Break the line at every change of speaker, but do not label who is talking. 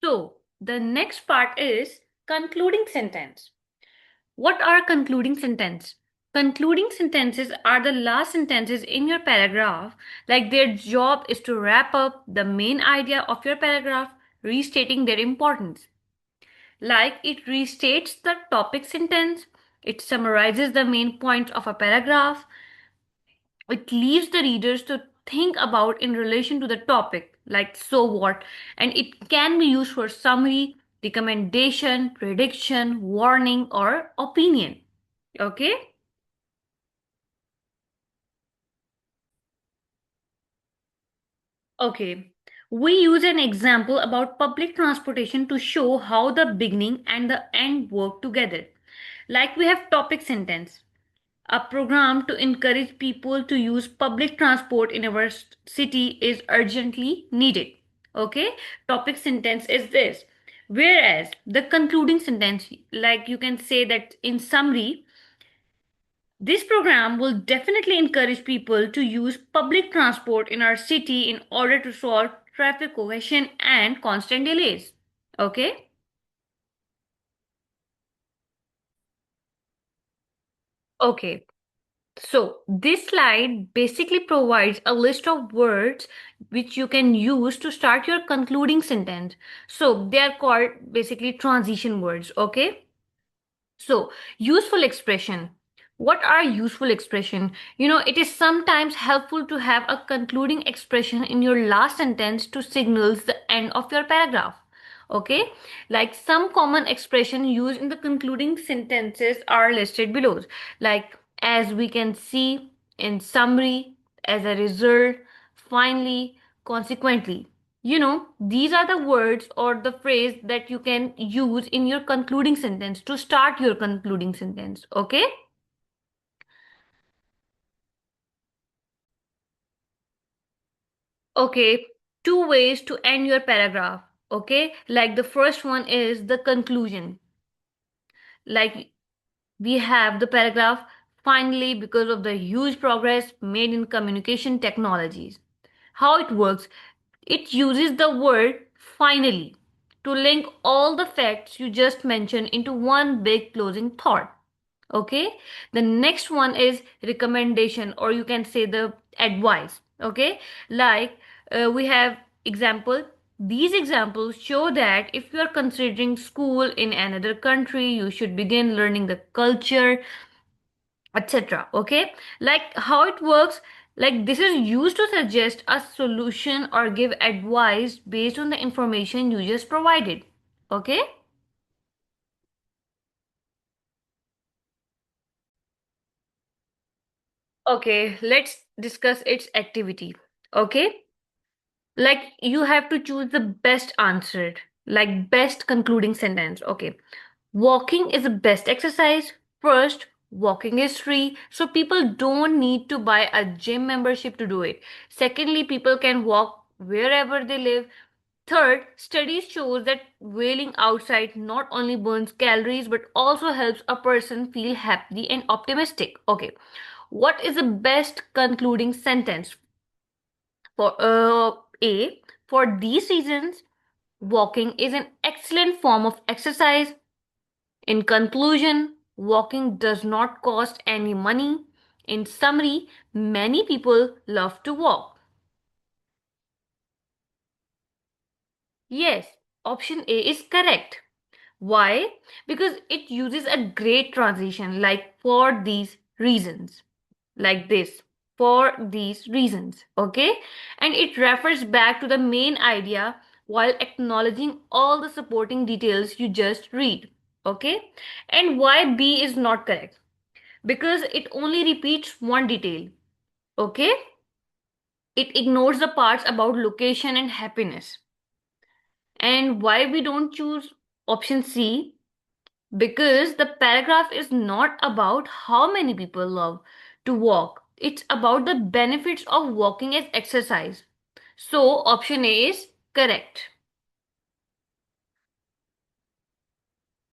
So, the next part is concluding sentence. What are concluding sentences? Concluding sentences are the last sentences in your paragraph, like their job is to wrap up the main idea of your paragraph, restating their importance. Like it restates the topic sentence, it summarizes the main points of a paragraph, it leaves the readers to think about in relation to the topic, like so what, and it can be used for summary, recommendation, prediction, warning, or opinion. Okay? Okay. We use an example about public transportation to show how the beginning and the end work together. Like we have topic sentence. A program to encourage people to use public transport in our city is urgently needed. Okay? Topic sentence is this. Whereas the concluding sentence, like you can say that in summary, this program will definitely encourage people to use public transport in our city in order to solve traffic congestion and constant delays. Okay? Okay. So, this slide basically provides a list of words which you can use to start your concluding sentence. So, they are called basically transition words. Okay? So, useful expression. What are useful expression? It is sometimes helpful to have a concluding expression in your last sentence to signals the end of your paragraph. Okay? Like some common expression used in the concluding sentences are listed below. Like as we can see, in summary, as a result, finally, consequently. These are the words or the phrase that you can use in your concluding sentence to start your concluding sentence. Okay? Okay, two ways to end your paragraph. Okay, like the first one is the conclusion. Like we have the paragraph, finally, because of the huge progress made in communication technologies. How it works, it uses the word finally to link all the facts you just mentioned into one big closing thought. Okay, the next one is recommendation, or you can say the advice. Okay, like we have example. These examples show that if you are considering school in another country, you should begin learning the culture, etc. Okay, like how it works, like this is used to suggest a solution or give advice based on the information you just provided. Okay. Okay, let's discuss its activity. Okay, like you have to choose the best answer, like best concluding sentence. Okay, walking is the best exercise. First, walking is free, so people don't need to buy a gym membership to do it. Secondly, people can walk wherever they live. Third, studies shows that wailing outside not only burns calories but also helps a person feel happy and optimistic. Okay, what is the best concluding sentence? For A, for these reasons, walking is an excellent form of exercise. In conclusion, walking does not cost any money. In summary, many people love to walk. Yes, option A is correct. Why? Because it uses a great transition like for these reasons. Like this. For these reasons. Okay? And it refers back to the main idea while acknowledging all the supporting details you just read. Okay? And why B is not correct? Because it only repeats one detail. Okay? It ignores the parts about location and happiness. And why we don't choose option C? Because the paragraph is not about how many people love to walk, it's about the benefits of walking as exercise. So, option A is correct.